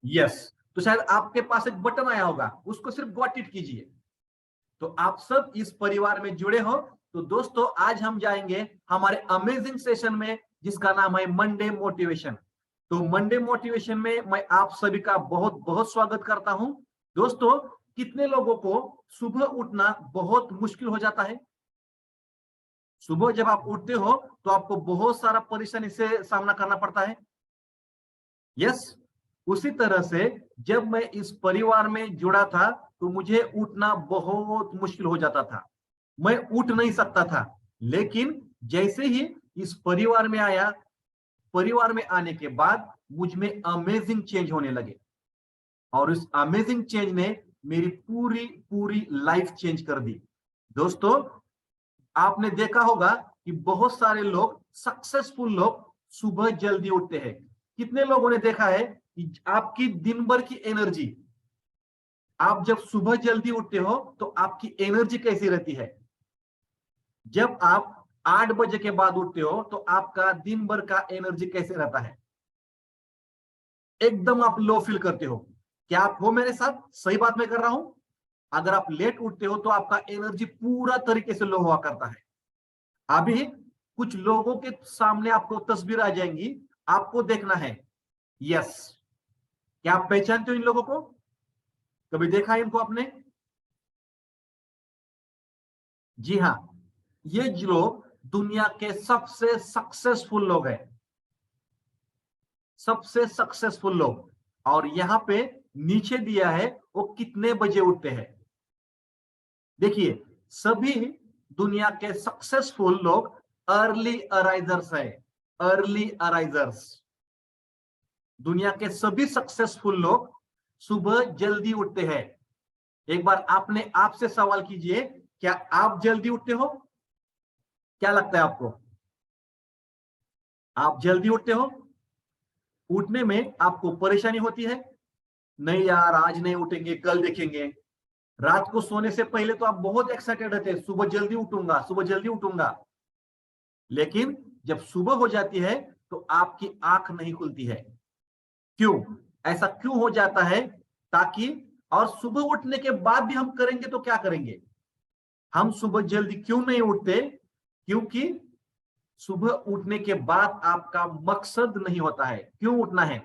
Yes, तो शायद आपके पास एक बटन आया होगा, उसको सिर्फ गॉट इट कीजिए। तो आप सब इस परिवार में जुड़े हो। तो दोस्तों आज हम जाएंगे हमारे अमेजिंग सेशन में, जिसका नाम है मंडे मोटिवेशन। तो मंडे मोटिवेशन में मैं आप सभी का बहुत बहुत स्वागत करता हूं। दोस्तों, कितने लोगों को सुबह उठना बहुत मुश्किल हो जाता है? सुबह जब आप उठते हो तो आपको बहुत सारा परेशानी से सामना करना पड़ता है। यस, उसी तरह से जब मैं इस परिवार में जुड़ा था तो मुझे उठना बहुत मुश्किल हो जाता था। मैं उठ नहीं सकता था। लेकिन जैसे ही इस परिवार में आया, परिवार में आने के बाद मुझ में अमेजिंग चेंज होने लगे, और इस अमेजिंग चेंज ने मेरी पूरी पूरी लाइफ चेंज कर दी। दोस्तों, आपने देखा होगा कि बहुत सारे लोग, सक्सेसफुल लोग, सुबह जल्दी उठते हैं। कितने लोगों ने देखा है कि आपकी दिन भर की एनर्जी, आप जब सुबह जल्दी उठते हो तो आपकी एनर्जी कैसी रहती है? जब आप 8 बजे के बाद उठते हो तो आपका दिन भर का एनर्जी कैसे रहता है? एकदम आप लो फील करते हो। क्या आप हो मेरे साथ? सही बात मैं कर रहा हूं? अगर आप लेट उठते हो तो आपका एनर्जी पूरा तरीके से लो हुआ करता है। अभी कुछ लोगों के सामने आपको तस्वीर आ जाएंगी, आपको देखना है। यस, क्या आप पहचानते हो इन लोगों को? कभी देखा है इनको आपने? जी हाँ, ये जो लोग दुनिया के सबसे सक्सेसफुल लोग हैं, सबसे सक्सेसफुल लोग। और यहां पे नीचे दिया है वो कितने बजे उठते हैं। देखिए, सभी दुनिया के सक्सेसफुल लोग अर्ली अराइजर्स है। अर्ली अराइजर्स, दुनिया के सभी सक्सेसफुल लोग सुबह जल्दी उठते हैं। एक बार आपने आपसे सवाल कीजिए, क्या आप जल्दी उठते हो? क्या लगता है आपको? आप जल्दी उठते हो? उठने में आपको परेशानी होती है? नहीं यार, आज नहीं उठेंगे, कल देखेंगे। रात को सोने से पहले तो आप बहुत एक्साइटेड रहते हैं, सुबह जल्दी उठूंगा, सुबह जल्दी उठूंगा। लेकिन जब सुबह हो जाती है तो आपकी आंख नहीं खुलती है। क्यों? ऐसा क्यों हो जाता है? ताकि, और सुबह उठने के बाद भी हम करेंगे तो क्या करेंगे? हम सुबह जल्दी क्यों नहीं उठते? क्योंकि सुबह उठने के बाद आपका मकसद नहीं होता है। क्यों उठना है?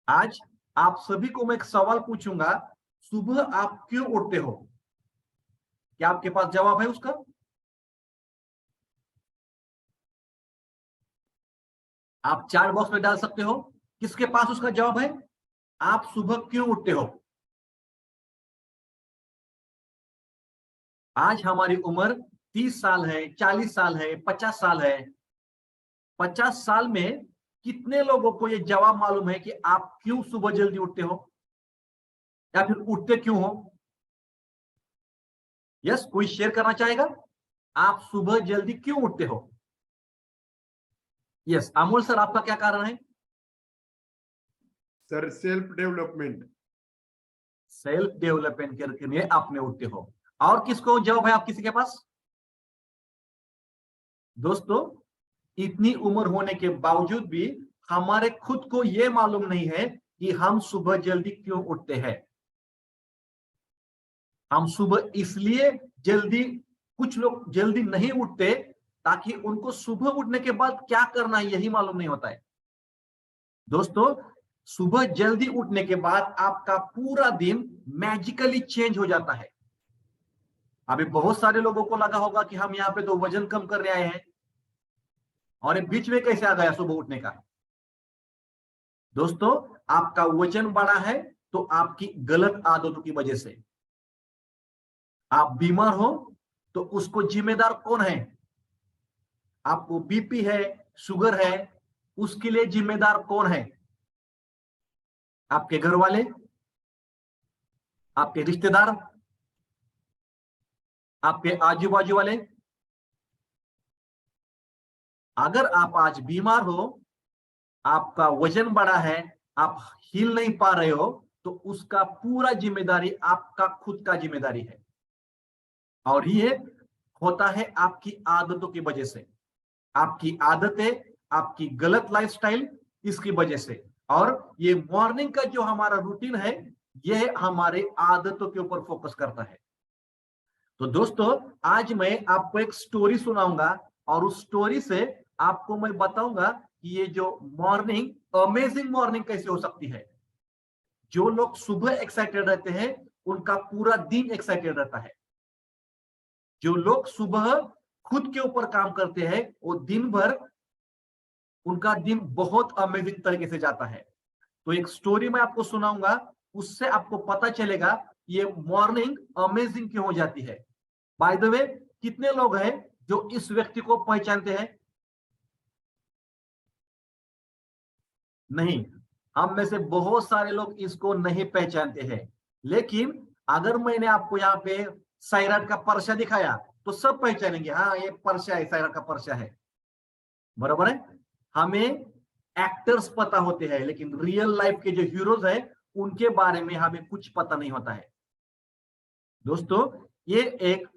आज आप सभी को मैं एक सवाल पूछूंगा, सुबह आप क्यों उठते हो? क्या आपके पास जवाब है उसका? आप चार बॉक्स में डाल सकते हो। किसके पास उसका जवाब है? आप सुबह क्यों उठते हो? आज हमारी उम्र 30 साल है, 40 साल है, 50 साल है। 50 साल में कितने लोगों को यह जवाब मालूम है कि आप क्यों सुबह जल्दी उठते हो, या फिर उठते क्यों हो? यस, कोई शेयर करना चाहेगा? आप सुबह जल्दी क्यों उठते हो? यस, अमोल सर, आपका क्या कारण है? Sir self development. Self development के लिए आपने उठते हो। और किसको जवाब है? आप किसी के पास? दोस्तों, इतनी उम्र होने के बावजूद भी हमारे खुद को यह मालूम नहीं है कि हम सुबह जल्दी क्यों उठते हैं। हम सुबह इसलिए जल्दी, कुछ लोग जल्दी नहीं उठते ताकि उनको सुबह उठने के बाद क्या करना है यही मालूम नहीं होता है। दोस्तों, सुबह जल्दी उठने के बाद आपका पूरा दिन मैजिकली चेंज हो जाता है। अभी बहुत सारे लोगों को लगा होगा कि हम यहाँ पे तो वजन कम करने आए हैं, और ये बीच में कैसे आ गया सुबह उठने का? दोस्तों, आपका वजन बढ़ा है तो आपकी गलत आदतों की वजह से। आप बीमार हो तो उसको जिम्मेदार कौन है? आपको बीपी है, शुगर है, उसके लिए जिम्मेदार कौन है? आपके घर वाले, आपके रिश्तेदार, आपके आजू बाजू वाले। अगर आप आज बीमार हो, आपका वजन बढ़ा है, आप हिल नहीं पा रहे हो, तो उसका पूरा जिम्मेदारी आपका खुद का जिम्मेदारी है। और ये होता है आपकी आदतों की वजह से। आपकी आदतें, आपकी गलत लाइफस्टाइल इसकी वजह से। और ये मॉर्निंग का जो हमारा रूटीन है, ये हमारे आदतों के ऊपर फोकस करता है। तो दोस्तों, आज मैं आपको एक स्टोरी सुनाऊंगा और उस स्टोरी से आपको मैं बताऊंगा कि ये जो मॉर्निंग, अमेजिंग मॉर्निंग कैसे हो सकती है। जो लोग सुबह एक्साइटेड रहते हैं, उनका पूरा दिन एक्साइटेड रहता है। जो लोग सुबह खुद के ऊपर काम करते हैं, वो दिन भर उनका दिन बहुत अमेजिंग तरीके से जाता है। तो एक स्टोरी मैं आपको सुनाऊंगा, उससे आपको पता चलेगा ये मॉर्निंग अमेजिंग क्यों हो जाती है। बाय द वे, कितने लोग हैं जो इस व्यक्ति को पहचानते हैं? नहीं, हम में से बहुत सारे लोग इसको नहीं पहचानते हैं। लेकिन अगर मैंने आपको यहाँ पे सैराट का पर्चा दिखाया तो सब पहचानेंगे, हाँ ये पर्चा है, सैराट का पर्चा है। बराबर है। हमें एक्टर्स पता होते हैं, लेकिन रियल लाइफ के जो हीरोज है उनके बारे में हमें कुछ पता नहीं होता है। दोस्तों, ये एक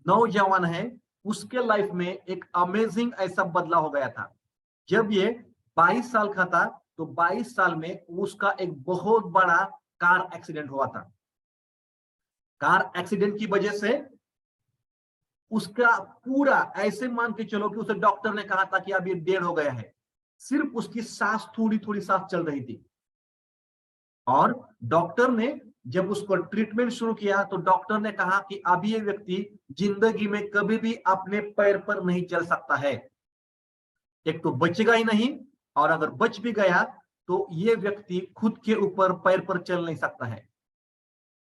नौजवान है, उसके लाइफ में एक अमेजिंग ऐसा बदलाव हो गया था। जब ये 22 साल का था, तो 22 साल में उसका एक बहुत बड़ा कार एक्सीडेंट हुआ था। कार एक्सीडेंट की वजह से उसका पूरा, ऐसे मान के चलो कि उसे डॉक्टर ने कहा था कि अब ये डेड हो गया है। सिर्फ उसकी सांस, थोड़ी थोड़ी सांस चल रही थी। और डॉक्टर ने जब उसको ट्रीटमेंट शुरू किया तो डॉक्टर ने कहा कि अब ये व्यक्ति जिंदगी में कभी भी अपने पैर पर नहीं चल सकता है। एक तो बचेगा ही नहीं, और अगर बच भी गया तो ये व्यक्ति खुद के ऊपर पैर पर चल नहीं सकता है।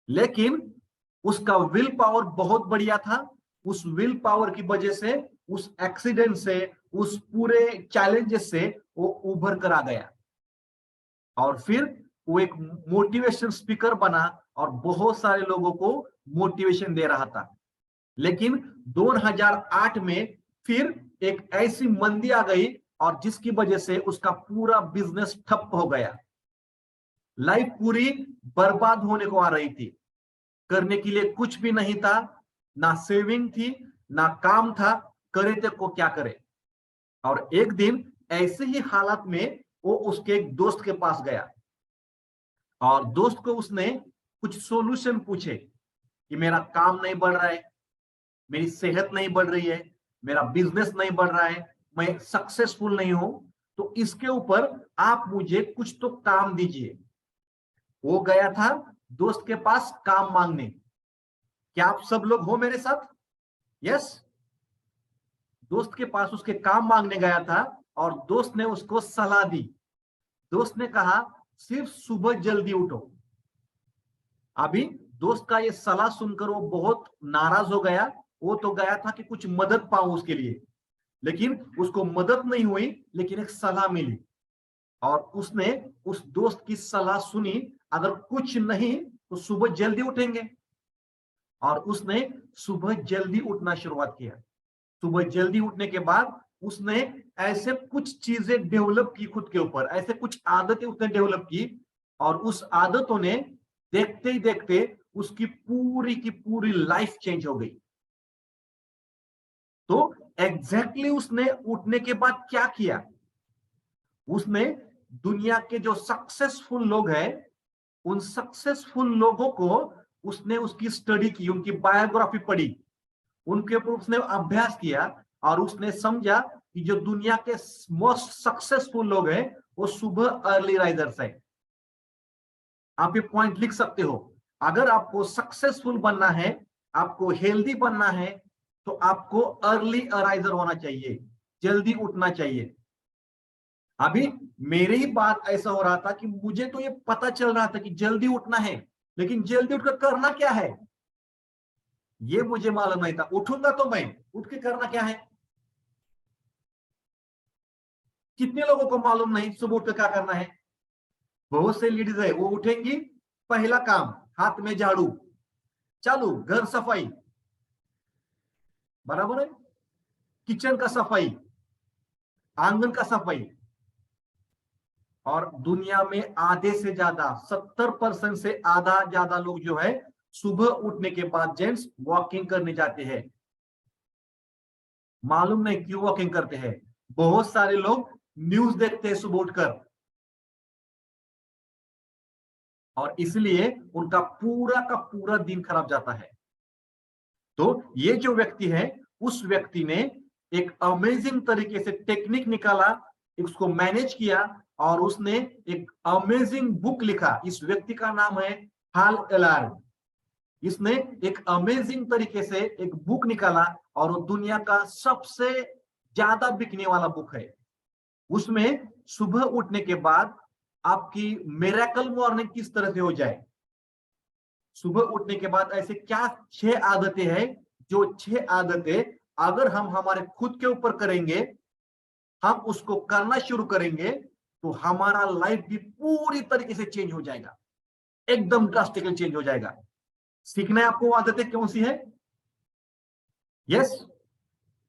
लेकिन उसका विल पावर बहुत बढ़िया था। उस विल पावर की वजह से, उस एक्सीडेंट से, उस पूरे चैलेंजेस से वो उभर कर आ गया। और फिर वो एक मोटिवेशन स्पीकर बना और बहुत सारे लोगों को मोटिवेशन दे रहा था। लेकिन 2008 में फिर एक ऐसी मंदी आ गई और जिसकी वजह से उसका पूरा बिजनेस ठप हो गया। लाइफ पूरी बर्बाद होने को आ रही थी। करने के लिए कुछ भी नहीं था, ना सेविंग थी, ना काम था, करे तो को क्या करे। और एक दिन ऐसे ही हालात में वो उसके एक दोस्त के पास गया और दोस्त को उसने कुछ सॉल्यूशन पूछे कि मेरा काम नहीं बढ़ रहा है, मेरी सेहत नहीं बढ़ रही है, मेरा बिजनेस नहीं बढ़ रहा है, मैं सक्सेसफुल नहीं हूं, तो इसके ऊपर आप मुझे कुछ तो काम दीजिए। वो गया था दोस्त के पास काम मांगने। क्या आप सब लोग हो मेरे साथ? यस। दोस्त के पास उसके काम मांगने गया था और दोस्त ने उसको सलाह दी। दोस्त ने कहा सिर्फ सुबह जल्दी उठो। अभी दोस्त का ये सलाह सुनकर वो बहुत नाराज हो गया। वो तो गया था कि कुछ मदद पाऊं उसके लिए, लेकिन उसको मदद नहीं हुई, लेकिन एक सलाह मिली और उसने उस दोस्त की सलाह सुनी। अगर कुछ नहीं तो सुबह जल्दी उठेंगे। और उसने सुबह जल्दी उठना शुरुआत किया। सुबह जल्दी उठने के बाद उसने ऐसे कुछ चीजें डेवलप की खुद के ऊपर, ऐसे कुछ आदतें उसने डेवलप की और उस आदतों ने देखते ही देखते उसकी पूरी की पूरी लाइफ चेंज हो गई। तो एग्जैक्टली उसने उठने के बाद क्या किया? उसने दुनिया के जो सक्सेसफुल लोग हैं, उन सक्सेसफुल लोगों को उसने उसकी स्टडी की, उनकी बायोग्राफी पढ़ी, उनके ऊपर उसने अभ्यास किया और उसने समझा कि जो दुनिया के मोस्ट सक्सेसफुल लोग हैं वो सुबह अर्ली राइजर्स हैं। आप ये पॉइंट लिख सकते हो। अगर आपको सक्सेसफुल बनना है, आपको हेल्दी बनना है, तो आपको अर्ली अराइजर होना चाहिए, जल्दी उठना चाहिए। अभी मेरे ही बात ऐसा हो रहा था कि मुझे तो ये पता चल रहा था कि जल्दी उठना है, लेकिन जल्दी उठकर करना क्या है ये मुझे मालूम नहीं था। उठूंगा तो मैं, उठ के करना क्या है? कितने लोगों को मालूम नहीं सुबह उठ के क्या करना है? बहुत से लेडीज है, वो उठेंगी, पहला काम हाथ में झाड़ू, चालू घर सफाई, बराबर है, किचन का सफाई, आंगन का सफाई। और दुनिया में आधे से ज्यादा, 70% से आधा ज्यादा लोग जो है सुबह उठने के बाद जेंट्स वॉकिंग करने जाते हैं। मालूम नहीं क्यों वॉकिंग करते हैं। बहुत सारे लोग न्यूज देखते हैं सुबह उठकर, और इसलिए उनका पूरा का पूरा दिन खराब जाता है। तो ये जो व्यक्ति है, उस व्यक्ति ने एक अमेजिंग तरीके से टेक्निक निकाला, उसको मैनेज किया और उसने एक अमेजिंग बुक लिखा। इस व्यक्ति का नाम है हाल एलार्ड। इसने एक अमेजिंग तरीके से एक बुक निकाला और वो दुनिया का सबसे ज्यादा बिकने वाला बुक है। उसमें सुबह उठने के बाद आपकी मिरेकल मॉर्निंग किस तरह से हो जाए, सुबह उठने के बाद ऐसे क्या 6 आदतें हैं, जो 6 आदतें अगर हम हमारे खुद के ऊपर करेंगे, हम उसको करना शुरू करेंगे, तो हमारा लाइफ भी पूरी तरीके से चेंज हो जाएगा, एकदम ड्रास्टिकली चेंज हो जाएगा। सीखना है आपको वो आदतें कौन सी है? यस,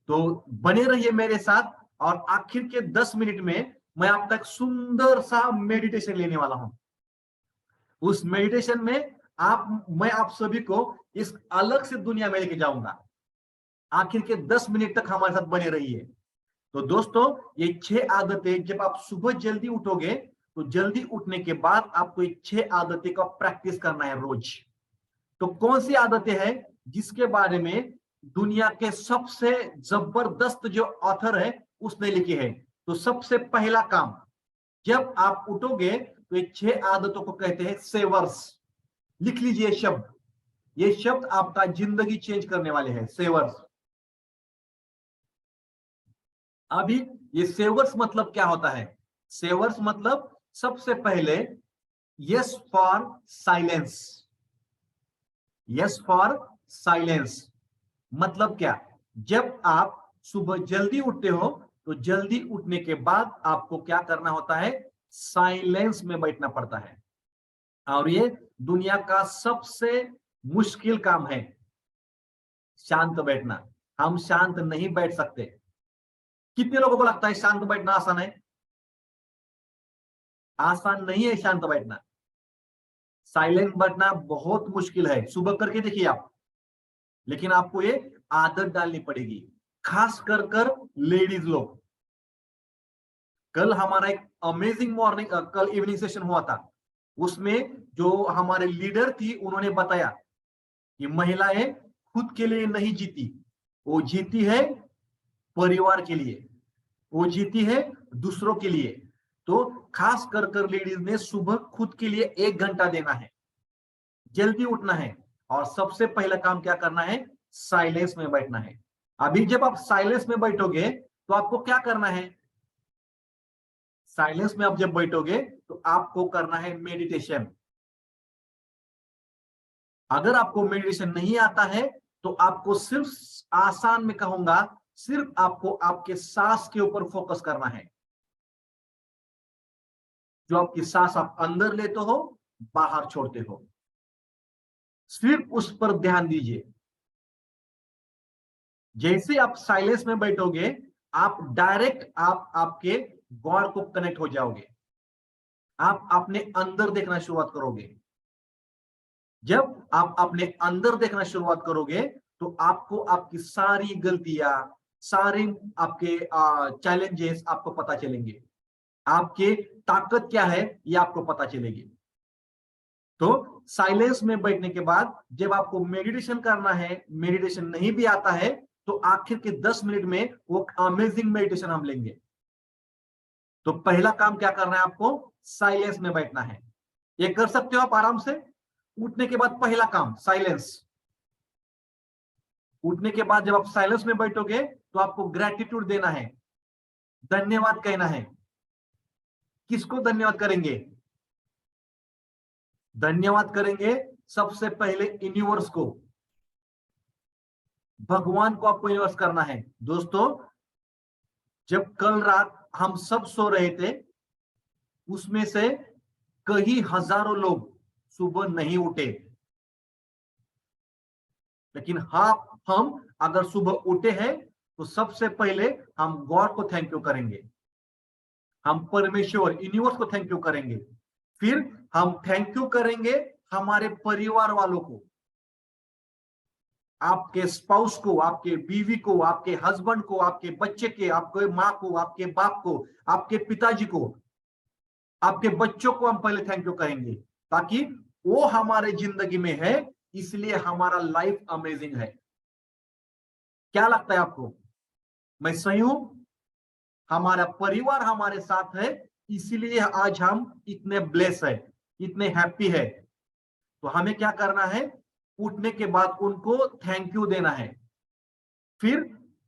तो बने रहिए मेरे साथ और आखिर के 10 मिनट में मैं आपका एक सुंदर सा मेडिटेशन लेने वाला हूं। उस मेडिटेशन में मैं आप सभी को इस अलग से दुनिया में लेके जाऊंगा। आखिर के 10 मिनट तक हमारे साथ बने रहिए। तो दोस्तों, ये 6 आदतें, जब आप सुबह जल्दी उठोगे तो जल्दी उठने के बाद आपको ये 6 आदतें का प्रैक्टिस करना है रोज। तो कौन सी आदतें हैं जिसके बारे में दुनिया के सबसे जबरदस्त जो ऑथर है उसने लिखी है? तो सबसे पहला काम, जब आप उठोगे तो ये 6 आदतों को कहते हैं सेवर्स। लिख लीजिए शब्द, ये शब्द आपका जिंदगी चेंज करने वाले हैं, सेवर्स। अभी ये सेवर्स मतलब क्या होता है? सेवर्स मतलब सबसे पहले yes for silence. Yes for silence मतलब क्या? जब आप सुबह जल्दी उठते हो तो जल्दी उठने के बाद आपको क्या करना होता है? साइलेंस में बैठना पड़ता है। और ये दुनिया का सबसे मुश्किल काम है, शांत बैठना। हम शांत नहीं बैठ सकते। कितने लोगों को लगता है शांत बैठना आसान है? आसान नहीं है शांत बैठना। साइलेंट बैठना बहुत मुश्किल है। सुबह करके देखिए आप, लेकिन आपको ये आदत डालनी पड़ेगी, खास कर लेडीज लोग। कल हमारा एक अमेजिंग मॉर्निंग कल इवनिंग सेशन हुआ था। उसमें जो हमारे लीडर थी, उन्होंने बताया कि महिलाएं खुद के लिए नहीं जीती, वो जीती है परिवार के लिए, वो जीती है दूसरों के लिए। तो खास कर लेडीज ने सुबह खुद के लिए 1 घंटा देना है, जल्दी उठना है और सबसे पहला काम क्या करना है? साइलेंस में बैठना है। अभी जब आप साइलेंस में बैठोगे तो आपको क्या करना है? साइलेंस में आप जब बैठोगे तो आपको करना है मेडिटेशन। अगर आपको मेडिटेशन नहीं आता है तो आपको सिर्फ, आसान में कहूंगा, सिर्फ आपको आपके सांस के ऊपर फोकस करना है। जो आपकी सांस आप अंदर लेते हो, बाहर छोड़ते हो, सिर्फ उस पर ध्यान दीजिए। जैसे आप साइलेंस में बैठोगे, आप डायरेक्ट आपके गॉड को कनेक्ट हो जाओगे। आप अपने अंदर देखना शुरुआत करोगे। जब आप अपने अंदर देखना शुरुआत करोगे तो आपको आपकी सारी गलतियां, सारे आपके चैलेंजेस आपको पता चलेंगे। आपके ताकत क्या है ये आपको पता चलेगी। तो साइलेंस में बैठने के बाद जब आपको मेडिटेशन करना है, मेडिटेशन नहीं भी आता है, तो आखिर के 10 मिनट में वो अमेजिंग मेडिटेशन हम लेंगे। तो पहला काम क्या करना है आपको? साइलेंस में बैठना है। ये कर सकते हो आप आराम से। उठने के बाद पहला काम साइलेंस। उठने के बाद जब आप साइलेंस में बैठोगे तो आपको ग्रेटिट्यूड देना है, धन्यवाद कहना है। किसको धन्यवाद करेंगे? धन्यवाद करेंगे सबसे पहले यूनिवर्स को, भगवान को आपको यूनिवर्स करना है। दोस्तों, जब कल रात हम सब सो रहे थे, उसमें से कई हजारों लोग सुबह नहीं उठे, लेकिन हाँ, हम अगर सुबह उठे हैं तो सबसे पहले हम गॉड को थैंक यू करेंगे, हम परमेश्वर यूनिवर्स को थैंक यू करेंगे। फिर हम थैंक यू करेंगे हमारे परिवार वालों को, आपके स्पाउस को, आपके बीवी को, आपके हस्बैंड को, आपके बच्चे के, आपके माँ को, आपके बाप को, आपके पिताजी को, आपके बच्चों को हम पहले थैंक यू करेंगे, ताकि वो हमारे जिंदगी में है, इसलिए हमारा लाइफ अमेजिंग है। क्या लगता है आपको? मैं सही हूं? हमारा परिवार हमारे साथ है, इसीलिए आज हम इतने ब्लेस है, इतने हैप्पी है। तो हमें क्या करना है? उठने के बाद उनको थैंक यू देना है। फिर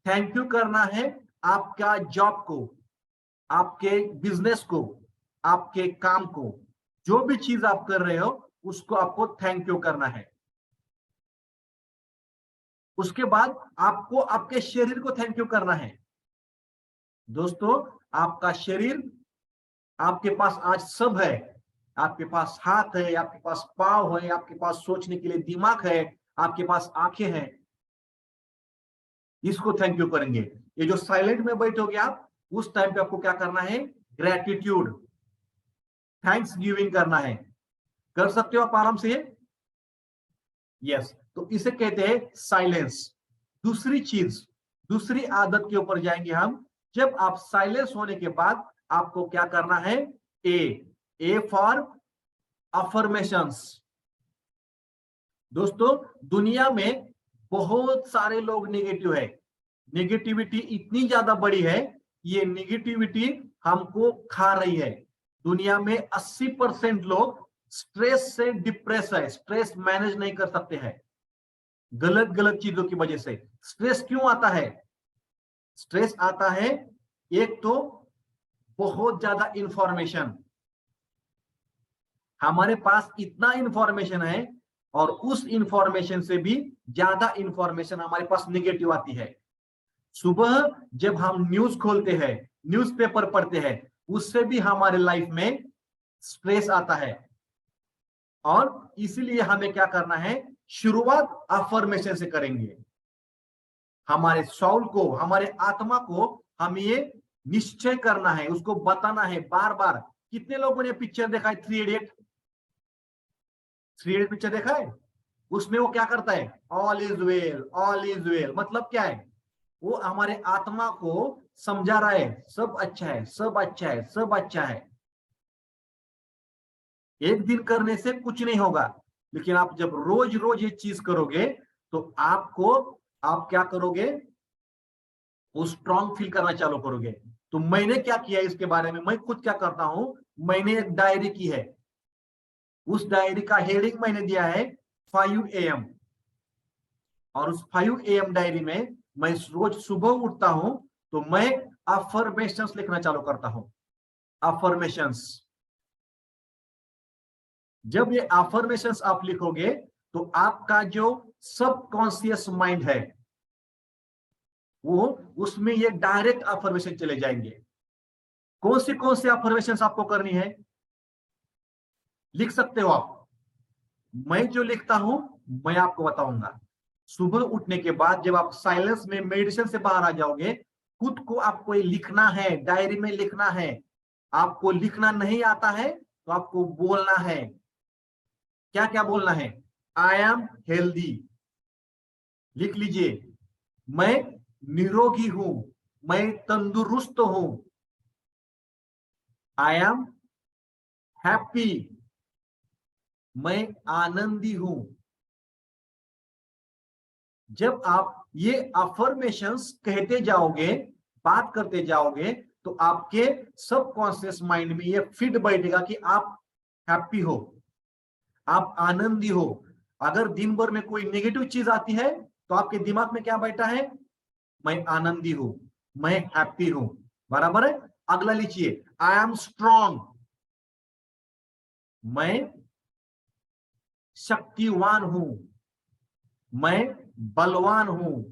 थैंक यू करना है आपका जॉब को, आपके बिजनेस को, आपके काम को, जो भी चीज आप कर रहे हो उसको आपको थैंक यू करना है। उसके बाद आपको आपके शरीर को थैंक यू करना है। दोस्तों, आपका शरीर, आपके पास आज सब है। आपके पास हाथ है, आपके पास पाँव है, आपके पास सोचने के लिए दिमाग है, आपके पास आंखें हैं। इसको थैंक यू करेंगे। ये जो साइलेंट में बैठोगे आप, उस टाइम पे आपको क्या करना है? ग्रेटिट्यूड, थैंक्स गिविंग करना है। कर सकते हो आप आराम से? यस। तो इसे कहते हैं साइलेंस। दूसरी चीज, दूसरी आदत के ऊपर जाएंगे हम। जब आप साइलेंस होने के बाद आपको क्या करना है? A for affirmations. दोस्तों, दुनिया में बहुत सारे लोग नेगेटिव है। नेगेटिविटी इतनी ज्यादा बड़ी है, ये नेगेटिविटी हमको खा रही है। दुनिया में 80% लोग स्ट्रेस से डिप्रेस है, स्ट्रेस मैनेज नहीं कर सकते हैं, गलत गलत चीजों की वजह से। स्ट्रेस क्यों आता है? स्ट्रेस आता है, एक तो बहुत ज्यादा इंफॉर्मेशन, हमारे पास इतना इंफॉर्मेशन है और उस इंफॉर्मेशन से भी ज्यादा इंफॉर्मेशन हमारे पास नेगेटिव आती है। सुबह जब हम न्यूज खोलते हैं, न्यूज़पेपर पढ़ते हैं, उससे भी हमारे लाइफ में स्ट्रेस आता है। और इसीलिए हमें क्या करना है? शुरुआत अफर्मेशन से करेंगे। हमारे सौल को, हमारे आत्मा को हम ये निश्चय करना है, उसको बताना है बार बार। कितने लोगों ने पिक्चर देखा है 3 इडियट? 3 इडियट पिक्चर देखा है? उसमें वो क्या करता है? All is well, all is well मतलब क्या है? वो हमारे आत्मा को समझा रहा है सब अच्छा है, सब अच्छा है, सब अच्छा है। एक दिन करने से कुछ नहीं होगा, लेकिन आप जब रोज रोज ये चीज करोगे तो आप क्या करोगे? वो स्ट्रांग फील करना चालू करोगे। तो मैंने क्या किया इसके बारे में, मैं खुद क्या करता हूं, मैंने एक डायरी की है। उस डायरी का हेडिंग मैंने दिया है 5 AM। और उस 5 AM डायरी में मैं रोज सुबह उठता हूं तो मैं अफर्मेशंस लिखना चालू करता हूं। अफर्मेशंस, जब ये अफर्मेशंस आप लिखोगे तो आपका जो सबकॉन्शियस माइंड है वो, उसमें ये डायरेक्ट अफर्मेशन चले जाएंगे। कौन से अफर्मेशंस आपको करनी है? लिख सकते हो आप। मैं जो लिखता हूं मैं आपको बताऊंगा। सुबह उठने के बाद जब आप साइलेंस में, मेडिटेशन से बाहर आ जाओगे, खुद को आपको ये लिखना है, डायरी में लिखना है। आपको लिखना नहीं आता है तो आपको बोलना है। क्या क्या बोलना है? आई एम हेल्दी, लिख लीजिए। मैं निरोगी हूं, मैं तंदुरुस्त हूं। आई एम हैप्पी, मैं आनंदी हूं। जब आप ये अफर्मेशंस कहते जाओगे, बात करते जाओगे, तो आपके सबकॉन्शियस माइंड में ये फिट बैठेगा कि आप हैप्पी हो, आप आनंदी हो। अगर दिन भर में कोई नेगेटिव चीज आती है तो आपके दिमाग में क्या बैठा है? मैं आनंदी हूं, मैं हैप्पी हूं। बराबर है? अगला लिखिए, आई एम स्ट्रॉन्ग, मैं शक्तिवान हूं, मैं बलवान हूं।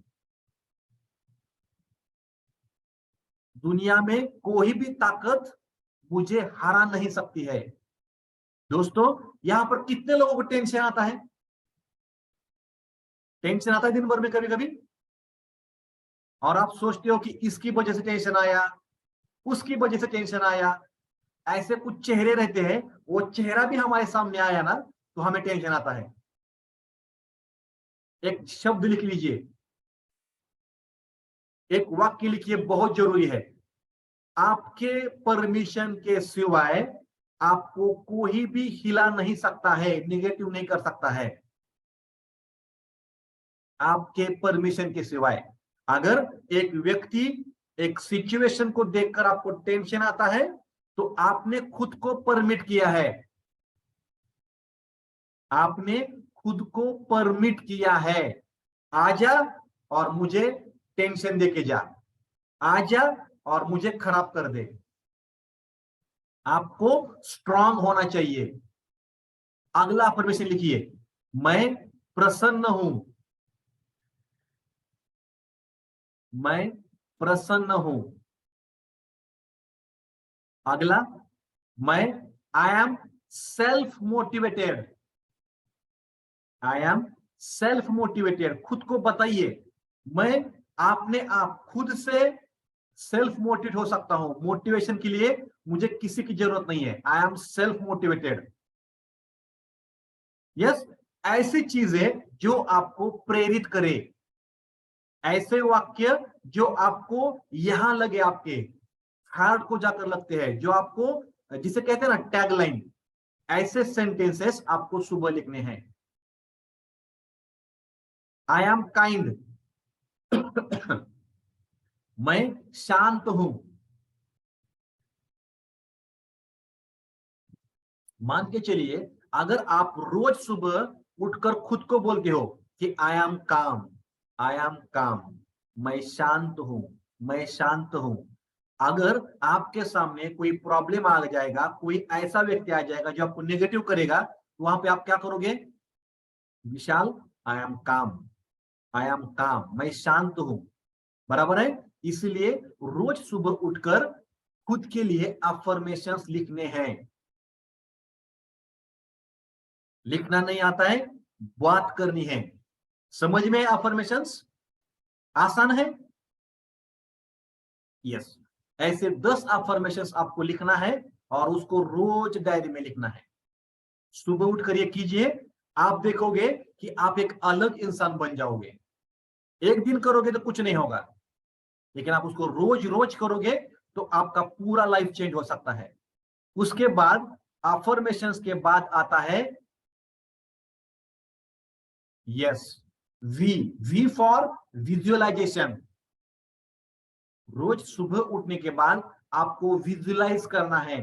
दुनिया में कोई भी ताकत मुझे हरा नहीं सकती है। दोस्तों, यहां पर कितने लोगों को टेंशन आता है? टेंशन आता है दिन भर में कभी कभी, और आप सोचते हो कि इसकी वजह से टेंशन आया, उसकी वजह से टेंशन आया। ऐसे कुछ चेहरे रहते हैं, वो चेहरा भी हमारे सामने आया ना तो हमें टेंशन आता है। एक शब्द लिख लीजिए, एक वाक्य लिखिए, बहुत जरूरी है। आपके परमिशन के सिवाय आपको कोई भी हिला नहीं सकता है, निगेटिव नहीं कर सकता है आपके परमिशन के सिवाय। अगर एक व्यक्ति एक सिचुएशन को देखकर आपको टेंशन आता है तो आपने खुद को परमिट किया है, आपने खुद को परमिट किया है, आजा और मुझे टेंशन देके जा, आजा और मुझे खराब कर दे। आपको स्ट्रांग होना चाहिए। अगला परमिशन लिखिए, मैं प्रसन्न हूं, मैं प्रसन्न हूं। अगला, मैं I am self motivated, I am self motivated. खुद को बताइए, मैं आपने आप खुद से सेल्फ मोटिवेट हो सकता हूं, मोटिवेशन के लिए मुझे किसी की जरूरत नहीं है, I am self motivated. Yes, ऐसी चीजें जो आपको प्रेरित करे, ऐसे वाक्य जो आपको यहां लगे, आपके हार्ट को जाकर लगते हैं, जो आपको जिसे कहते हैं ना टैगलाइन, ऐसे सेंटेंसेस आपको सुबह लिखने हैं। आई एम काइंड, मैं शांत हूं। मान के चलिए, अगर आप रोज सुबह उठकर खुद को बोलते हो कि आई एम काम, आई एम काम, मैं शांत हूं, मैं शांत हूं। अगर आपके सामने कोई प्रॉब्लम आ जाएगा, कोई ऐसा व्यक्ति आ जाएगा जो आपको नेगेटिव करेगा, तो वहां पे आप क्या करोगे? विशाल, आई एम काम, आई एम काम, मैं शांत हूं। बराबर है? इसलिए रोज सुबह उठकर खुद के लिए अफर्मेशंस लिखने हैं। लिखना नहीं आता है, बात करनी है। समझ में अफर्मेशंस आसान है? यस, ऐसे 10 अफर्मेशंस आपको लिखना है और उसको रोज डायरी में लिखना है। सुबह उठकर ये कीजिए, आप देखोगे कि आप एक अलग इंसान बन जाओगे। एक दिन करोगे तो कुछ नहीं होगा, लेकिन आप उसको रोज रोज करोगे तो आपका पूरा लाइफ चेंज हो सकता है। उसके बाद अफर्मेशंस के बाद आता है यस, वी फॉर विजुअलाइजेशन। रोज सुबह उठने के बाद आपको विजुअलाइज करना है।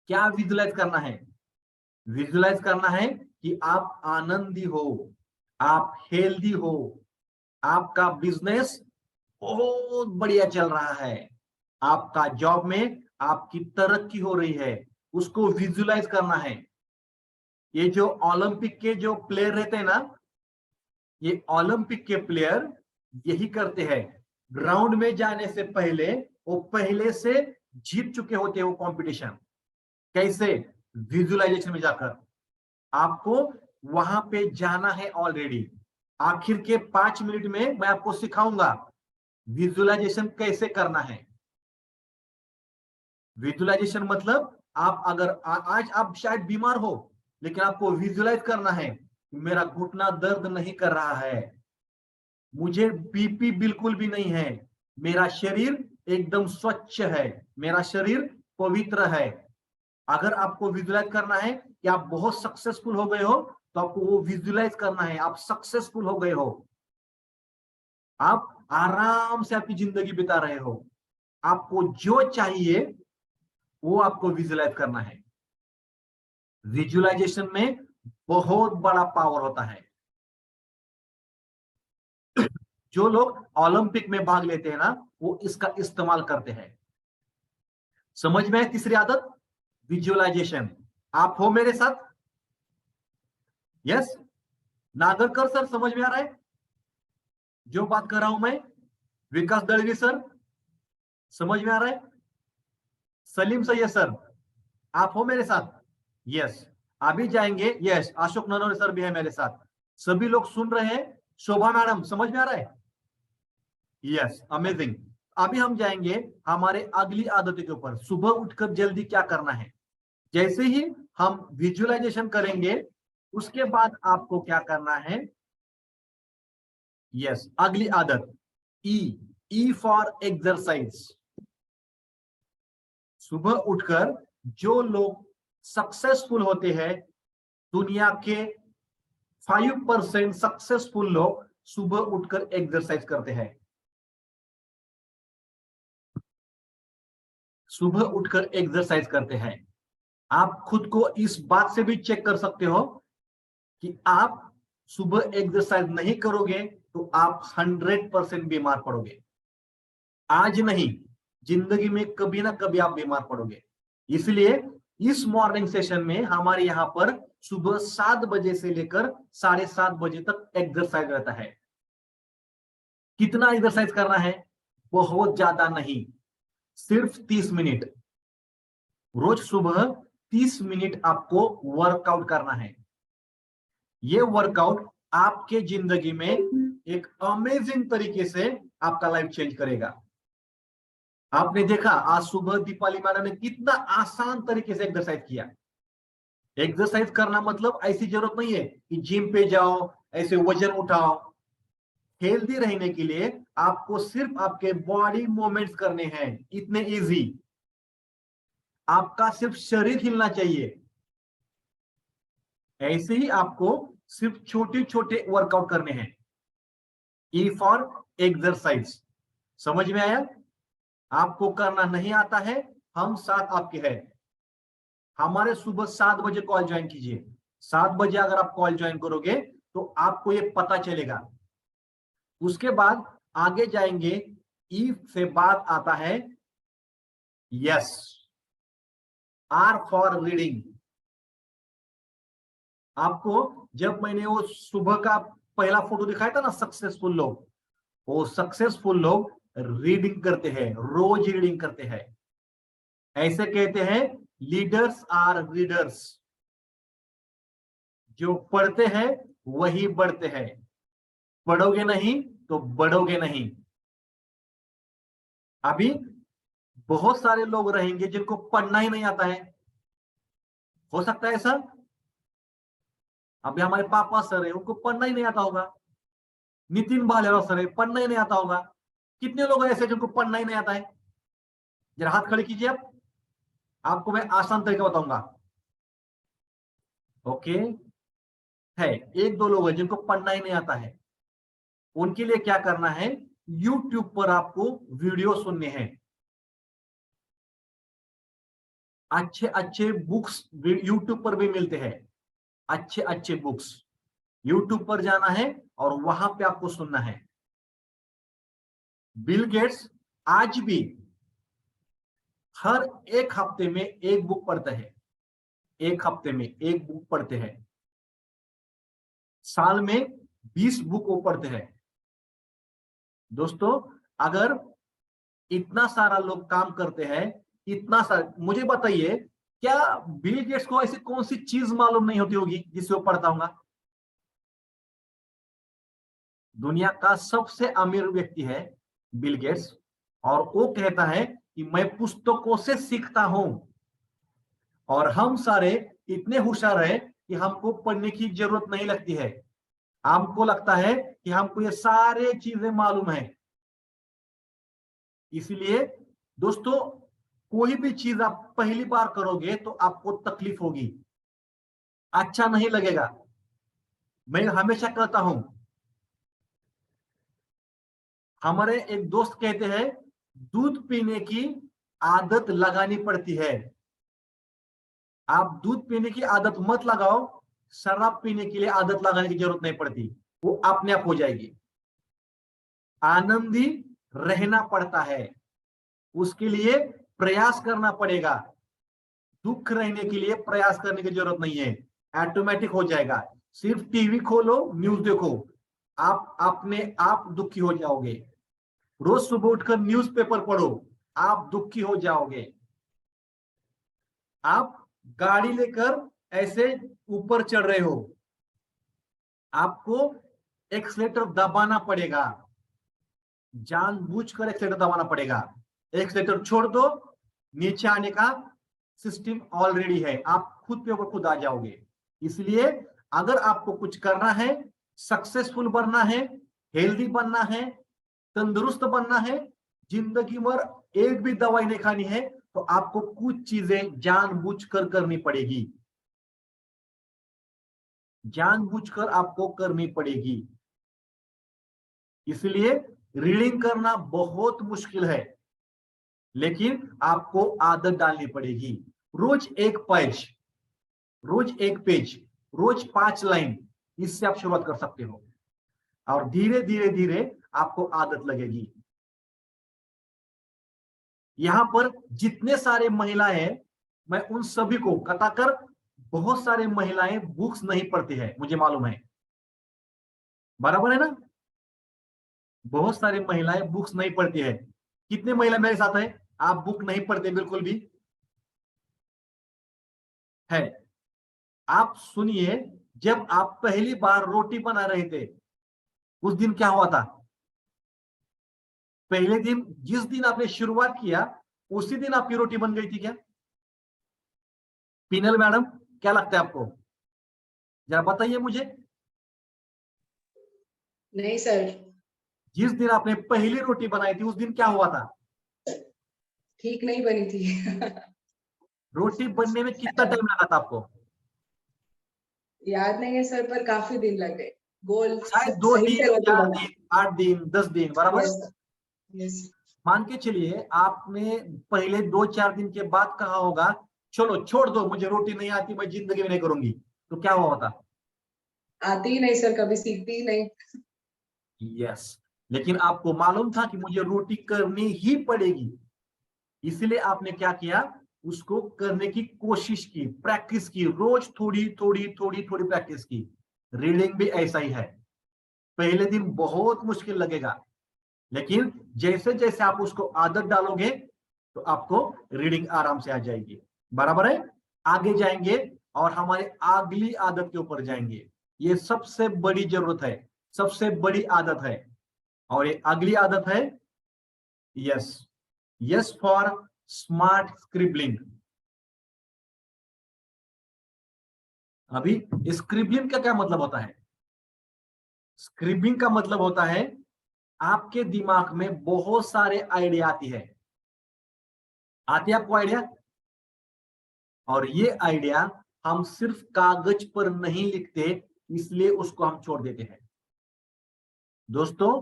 क्या विजुअलाइज करना है? विजुअलाइज करना है कि आप आनंदी हो, आप हेल्दी हो, आपका बिजनेस बहुत बढ़िया चल रहा है, आपका जॉब में आपकी तरक्की हो रही है, उसको विजुअलाइज करना है। ये जो ओलंपिक के जो प्लेयर रहते हैं ना, ये ओलंपिक के प्लेयर यही करते हैं। ग्राउंड में जाने से पहले वो पहले से जीत चुके होते हैं वो कंपटीशन। कैसे? विजुअलाइजेशन में जाकर। आपको वहां पे जाना है ऑलरेडी। आखिर के 5 मिनट में मैं आपको सिखाऊंगा विजुअलाइजेशन कैसे करना है। विजुअलाइजेशन मतलब आप अगर आज आप शायद बीमार हो, लेकिन आपको विजुअलाइज करना है, मेरा घुटना दर्द नहीं कर रहा है, मुझे बीपी बिल्कुल भी नहीं है, मेरा शरीर एकदम स्वच्छ है, मेरा शरीर पवित्र है। अगर आपको विजुअलाइज करना है कि आप बहुत सक्सेसफुल हो गए हो, तो आपको वो विजुअलाइज करना है आप सक्सेसफुल हो गए हो, आप आराम से आपकी जिंदगी बिता रहे हो, आपको जो चाहिए वो आपको विजुअलाइज करना है। विजुअलाइजेशन में बहुत बड़ा पावर होता है। जो लोग ओलंपिक में भाग लेते हैं ना, वो इसका इस्तेमाल करते हैं। समझ में है? तीसरी आदत विजुअलाइजेशन। आप हो मेरे साथ? यस, नागरकर सर समझ में आ रहा है जो बात कर रहा हूं मैं? विकास दलवी सर समझ में आ रहा है? सलीम सैयद सर आप हो मेरे साथ? यस, अभी जाएंगे। यस, अशोक ननोरे सर भी है मेरे साथ। सभी लोग सुन रहे हैं? शोभा मैडम समझ में आ रहा है? Yes, amazing. अभी हम जाएंगे हमारे अगली आदतों के ऊपर, सुबह उठकर जल्दी क्या करना है। जैसे ही हम विजुअलाइजेशन करेंगे, उसके बाद आपको क्या करना है? यस, अगली आदत ई फॉर एक्सरसाइज। सुबह उठकर जो लोग सक्सेसफुल होते हैं, दुनिया के 5% सक्सेसफुल लोग सुबह उठकर एक्सरसाइज करते हैं। सुबह उठकर एक्सरसाइज करते हैं। आप खुद को इस बात से भी चेक कर सकते हो कि आप सुबह एक्सरसाइज नहीं करोगे तो आप 100% बीमार पड़ोगे। आज नहीं, जिंदगी में कभी ना कभी आप बीमार पड़ोगे। इसलिए इस मॉर्निंग सेशन में हमारे यहाँ पर सुबह 7 बजे से लेकर 7:30 बजे तक एक्सरसाइज रहता है। कितना एक्सरसाइज करना है? बहुत ज्यादा नहीं, सिर्फ 30 मिनट। रोज सुबह 30 मिनट आपको वर्कआउट करना है। ये वर्कआउट आपके जिंदगी में एक अमेजिंग तरीके से आपका लाइफ चेंज करेगा। आपने देखा आज सुबह दीपाली मैडम ने कितना आसान तरीके से एक्सरसाइज किया। एक्सरसाइज करना मतलब ऐसी जरूरत नहीं है कि जिम पे जाओ, ऐसे वजन उठाओ। हेल्दी रहने के लिए आपको सिर्फ आपके बॉडी मूवमेंट्स करने हैं, इतने इजी। आपका सिर्फ शरीर हिलना चाहिए। ऐसे ही आपको सिर्फ छोटे छोटे वर्कआउट करने हैं। E for exercise. समझ में आया? आपको करना नहीं आता है, हम साथ आपके हैं। हमारे सुबह 7 बजे कॉल ज्वाइन कीजिए। 7 बजे अगर आप कॉल ज्वाइन करोगे तो आपको ये पता चलेगा। उसके बाद आगे जाएंगे। ई से बाद आता है यस, आर फॉर रीडिंग। आपको जब मैंने वो सुबह का पहला फोटो दिखाया था ना, सक्सेसफुल लोग, वो सक्सेसफुल लोग रीडिंग करते हैं, रोज रीडिंग करते हैं। ऐसे कहते हैं लीडर्स आर रीडर्स। जो पढ़ते हैं वही बढ़ते हैं। पढ़ोगे नहीं तो बढ़ोगे नहीं। अभी बहुत सारे लोग रहेंगे जिनको पढ़ना ही नहीं आता है। हो सकता है ऐसा? अभी हमारे पापा सर है, उनको पढ़ना ही नहीं आता होगा। नितिन भालेराव सर है, पढ़ना ही नहीं आता होगा। कितने लोग ऐसे जिनको पढ़ना ही नहीं आता है? जरा हाथ खड़े कीजिए आप। आपको मैं आसान तरीका बताऊंगा। ओके, है एक दो लोग हैं जिनको पढ़ना ही नहीं आता है। उनके लिए क्या करना है? YouTube पर आपको वीडियो सुनने हैं। अच्छे अच्छे बुक्स YouTube पर भी मिलते हैं। अच्छे अच्छे बुक्स YouTube पर जाना है और वहां पे आपको सुनना है। बिल गेट्स आज भी हर एक हफ्ते में एक बुक पढ़ते हैं। एक हफ्ते में एक बुक पढ़ते हैं। साल में 20 बुक वो पढ़ते हैं। दोस्तों, अगर इतना सारा लोग काम करते हैं, इतना सारा, मुझे बताइए क्या बिल गेट्स को ऐसी कौन सी चीज मालूम नहीं होती होगी जिससे वो पढ़ता होगा? दुनिया का सबसे अमीर व्यक्ति है बिल गेट्स, और वो कहता है कि मैं पुस्तकों से सीखता हूं। और हम सारे इतने होशियार हैं कि हमको पढ़ने की जरूरत नहीं लगती है। हमको लगता है कि हमको ये सारे चीजें मालूम है। इसलिए दोस्तों, कोई भी चीज आप पहली बार करोगे तो आपको तकलीफ होगी, अच्छा नहीं लगेगा। मैं हमेशा कहता हूं, हमारे एक दोस्त कहते हैं दूध पीने की आदत लगानी पड़ती है। आप दूध पीने की आदत मत लगाओ, शराब पीने के लिए आदत लगाने की जरूरत नहीं पड़ती, वो अपने आप हो जाएगी। आनंदी रहना पड़ता है, उसके लिए प्रयास करना पड़ेगा। दुख रहने के लिए प्रयास करने की जरूरत नहीं है, ऑटोमेटिक हो जाएगा। सिर्फ टीवी खोलो, न्यूज देखो, आप अपने आप दुखी हो जाओगे। रोज सुबह उठकर न्यूज़पेपर पढ़ो, आप दुखी हो जाओगे। आप गाड़ी लेकर ऐसे ऊपर चढ़ रहे हो, आपको एक्सीलेटर दबाना पड़ेगा, जानबूझकर एक्सीलेटर दबाना पड़ेगा। एक्सीलेटर छोड़ दो, नीचे आने का सिस्टम ऑलरेडी है, आप खुद पे ऊपर खुद आ जाओगे। इसलिए अगर आपको कुछ करना है, सक्सेसफुल बनना है, हेल्दी बनना है, तंदुरुस्त बनना है, जिंदगी भर एक भी दवाई नहीं खानी है, तो आपको कुछ चीजें जानबूझकर करनी पड़ेगी, जानबूझकर आपको करनी पड़ेगी। इसलिए रीडिंग करना बहुत मुश्किल है, लेकिन आपको आदत डालनी पड़ेगी। रोज एक पेज, रोज एक पेज, रोज 5 लाइन, इससे आप शुरुआत कर सकते हो और धीरे धीरे धीरे आपको आदत लगेगी। यहां पर जितने सारे महिलाएं हैं, मैं उन सभी को बताकर, बहुत सारे महिलाएं बुक्स नहीं पढ़ती है, मुझे मालूम है, बराबर है ना। बहुत सारी महिलाएं बुक्स नहीं पढ़ती है। कितने महिला मेरे साथ है, आप बुक नहीं पढ़ते बिल्कुल भी है? आप सुनिए, जब आप पहली बार रोटी बना रहे थे, उस दिन क्या हुआ था? पहले दिन, जिस दिन आपने शुरुआत किया, उसी दिन आपकी रोटी बन गई थी क्या? पीनल मैडम, क्या लगता है आपको? जरा बताइए मुझे। नहीं सर। जिस दिन आपने पहली रोटी बनाई थी, उस दिन क्या हुआ था? ठीक नहीं बनी थी। रोटी बनने में कितना टाइम लगा था आपको? याद नहीं है सर, पर काफी दिन लग गए। गोल शायद 2 सही दिन, से रोटी 4 बना। दिन, 8 दिन, 10 दिन, बराबर। Yes yes. मान के चलिए आपने पहले 2-4 दिन के बाद कहा होगा, चलो छोड़ दो, मुझे रोटी नहीं आती, मैं जिंदगी में नहीं करूंगी, तो क्या हुआ होता? आती ही नहीं सर, कभी सीखती ही नहीं। यस, लेकिन आपको मालूम था कि मुझे रोटी करनी ही पड़ेगी, इसलिए आपने क्या किया, उसको करने की कोशिश की, प्रैक्टिस की, रोज थोड़ी थोड़ी थोड़ी थोड़ी प्रैक्टिस की। रीडिंग भी ऐसा ही है, पहले दिन बहुत मुश्किल लगेगा, लेकिन जैसे जैसे आप उसको आदत डालोगे तो आपको रीडिंग आराम से आ जाएगी, बराबर है। आगे जाएंगे और हमारे अगली आदत के ऊपर जाएंगे। ये सबसे बड़ी जरूरत है, सबसे बड़ी आदत है, और ये अगली आदत है yes, yes for smart scribbling. अभी स्क्रिबलिंग का क्या मतलब होता है? स्क्रिबलिंग का मतलब होता है आपके दिमाग में बहुत सारे आइडिया आती है आपको आइडिया, और ये आइडिया हम सिर्फ कागज पर नहीं लिखते, इसलिए उसको हम छोड़ देते हैं। दोस्तों,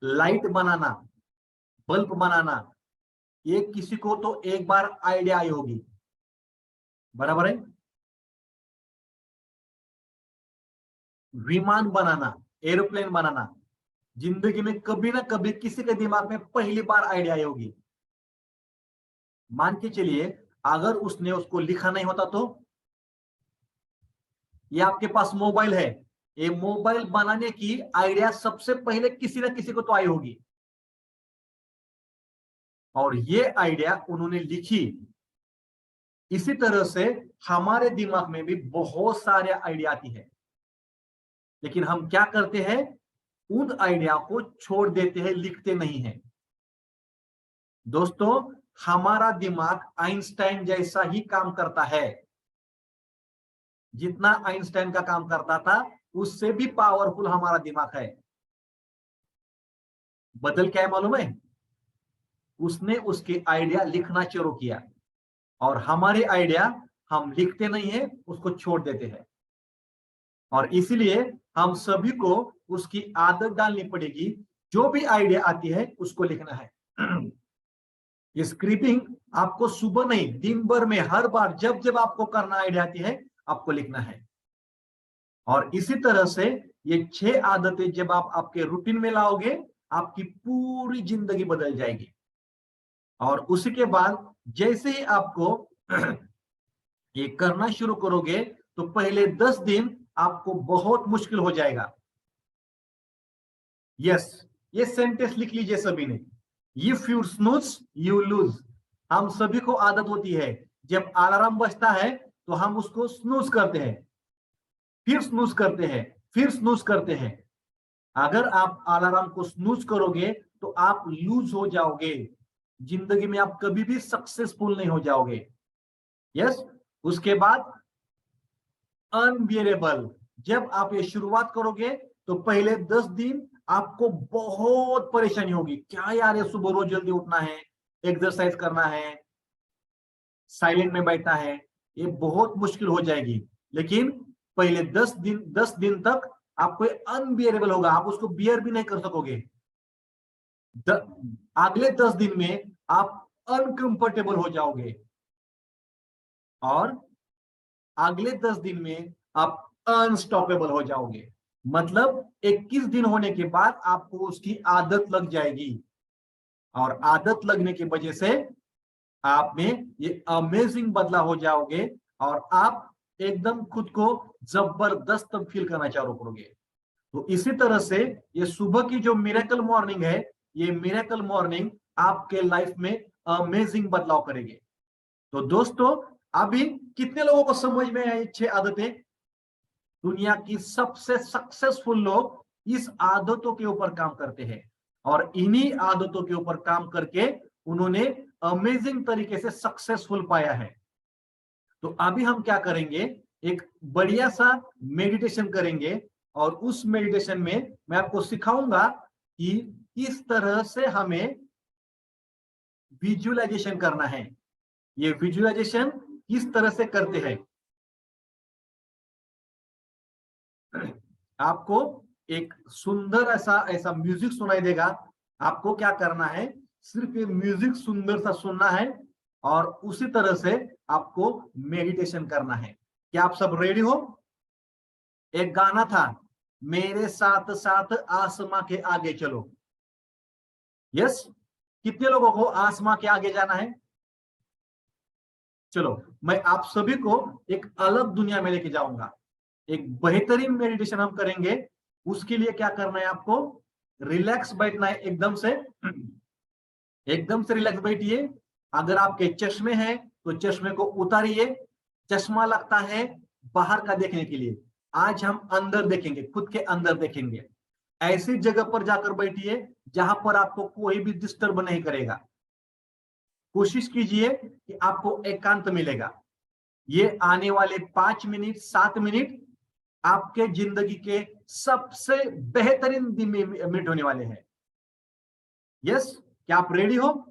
लाइट बनाना, बल्ब बनाना, ये किसी को तो एक बार आइडिया आई होगी, बराबर है। विमान बनाना, एरोप्लेन बनाना, जिंदगी में कभी ना कभी किसी के दिमाग में पहली बार आइडिया आई होगी। मान के चलिए अगर उसने उसको लिखा नहीं होता तो? ये आपके पास मोबाइल है, ये मोबाइल बनाने की आइडिया सबसे पहले किसी ना किसी को तो आई होगी, और ये आइडिया उन्होंने लिखी। इसी तरह से हमारे दिमाग में भी बहुत सारे आइडिया आती है, लेकिन हम क्या करते हैं, उन आइडिया को छोड़ देते हैं, लिखते नहीं हैं। दोस्तों, हमारा दिमाग आइंस्टाइन जैसा ही काम करता है, जितना आइंस्टाइन का काम करता था उससे भी पावरफुल हमारा दिमाग है। बदल क्या है मालूम है? उसने उसके आइडिया लिखना शुरू किया, और हमारे आइडिया हम लिखते नहीं है, उसको छोड़ देते हैं। और इसलिए हम सभी को उसकी आदत डालनी पड़ेगी, जो भी आइडिया आती है उसको लिखना है। स्क्रिपिंग आपको सुबह नहीं, दिन भर में हर बार जब जब आपको करना आइडिया आती है, आपको लिखना है। और इसी तरह से ये 6 आदतें जब आप आपके रूटीन में लाओगे, आपकी पूरी जिंदगी बदल जाएगी। और उसी के बाद जैसे ही आपको ये करना शुरू करोगे, तो पहले 10 दिन आपको बहुत मुश्किल हो जाएगा। यस, ये सेंटेंस लिख लीजिए सभी ने, if you snooze you lose. हम सभी को आदत होती है, जब अलार्म बजता है तो हम उसको स्नूज करते हैं, फिर स्नूज करते हैं, फिर स्नूज करते हैं। अगर आप अलार्म को स्नूज करोगे तो आप लूज हो जाओगे, जिंदगी में आप कभी भी सक्सेसफुल नहीं हो जाओगे। यस, उसके बाद अनबियरेबल, जब आप ये शुरुआत करोगे तो पहले 10 दिन आपको बहुत परेशानी होगी, क्या यार ये सुबह रोज जल्दी उठना है, एक्सरसाइज करना है, साइलेंट में बैठना है, ये बहुत मुश्किल हो जाएगी। लेकिन पहले 10 दिन तक आपको अनबियरेबल होगा, आप उसको बियर भी नहीं कर सकोगे। अगले 10 दिन में आप अनकंफर्टेबल हो जाओगे और अगले 10 दिन में आप अनस्टॉपेबल हो जाओगे। मतलब 21 दिन होने के बाद आपको उसकी आदत लग जाएगी और आदत लगने की वजह से आप में ये अमेजिंग बदलाव हो जाओगे और आप एकदम खुद को जबरदस्त फील करना चालू करोगे। तो इसी तरह से ये सुबह की जो मिरेकल मॉर्निंग है, ये मिरेकल मॉर्निंग आपके लाइफ में अमेजिंग बदलाव करेगी। तो दोस्तों, अभी कितने लोगों को समझ में आई 6 आदतें? दुनिया की सबसे सक्सेसफुल लोग इस आदतों के ऊपर काम करते हैं और इन्हीं आदतों के ऊपर काम करके उन्होंने अमेजिंग तरीके से सक्सेसफुल पाया है। तो अभी हम क्या करेंगे, एक बढ़िया सा मेडिटेशन करेंगे और उस मेडिटेशन में मैं आपको सिखाऊंगा कि किस तरह से हमें विजुअलाइजेशन करना है। ये विजुअलाइजेशन किस तरह से करते हैं, आपको एक सुंदर ऐसा म्यूजिक सुनाई देगा। आपको क्या करना है, सिर्फ ये म्यूजिक सुंदर सा सुनना है और उसी तरह से आपको मेडिटेशन करना है। क्या आप सब रेडी हो? एक गाना था, मेरे साथ साथ आसमां के आगे चलो। यस, कितने लोगों को आसमां के आगे जाना है? चलो, मैं आप सभी को एक अलग दुनिया में लेके जाऊंगा। एक बेहतरीन मेडिटेशन हम करेंगे। उसके लिए क्या करना है, आपको रिलैक्स बैठना है, एकदम से रिलैक्स बैठिए। अगर आपके चश्मे हैं तो चश्मे को उतारिए। चश्मा लगता है बाहर का देखने के लिए, आज हम अंदर देखेंगे, खुद के अंदर देखेंगे। ऐसी जगह पर जाकर बैठिए जहां पर आपको कोई भी डिस्टर्ब नहीं करेगा। कोशिश कीजिए कि आपको एकांत मिलेगा। ये आने वाले 5 मिनट 7 मिनट आपके जिंदगी के सबसे बेहतरीन मिनट होने वाले हैं। यस, क्या आप रेडी हो?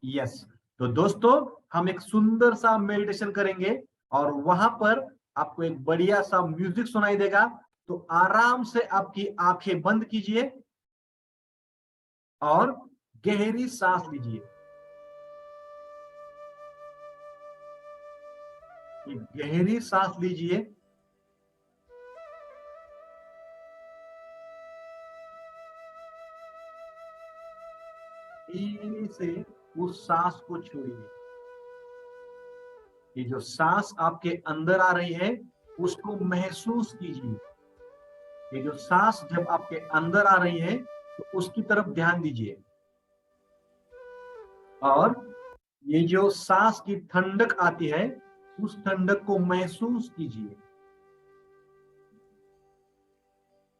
यस। तो दोस्तों, हम एक सुंदर सा मेडिटेशन करेंगे और वहां पर आपको एक बढ़िया सा म्यूजिक सुनाई देगा। तो आराम से आपकी आंखें बंद कीजिए और गहरी सांस लीजिए। गहरी सांस लीजिए। धीरे से उस सांस को छोड़िए। ये जो सांस आपके अंदर आ रही है उसको महसूस कीजिए। ये जो सांस जब आपके अंदर आ रही है तो उसकी तरफ ध्यान दीजिए और ये जो सांस की ठंडक आती है उस ठंडक को महसूस कीजिए।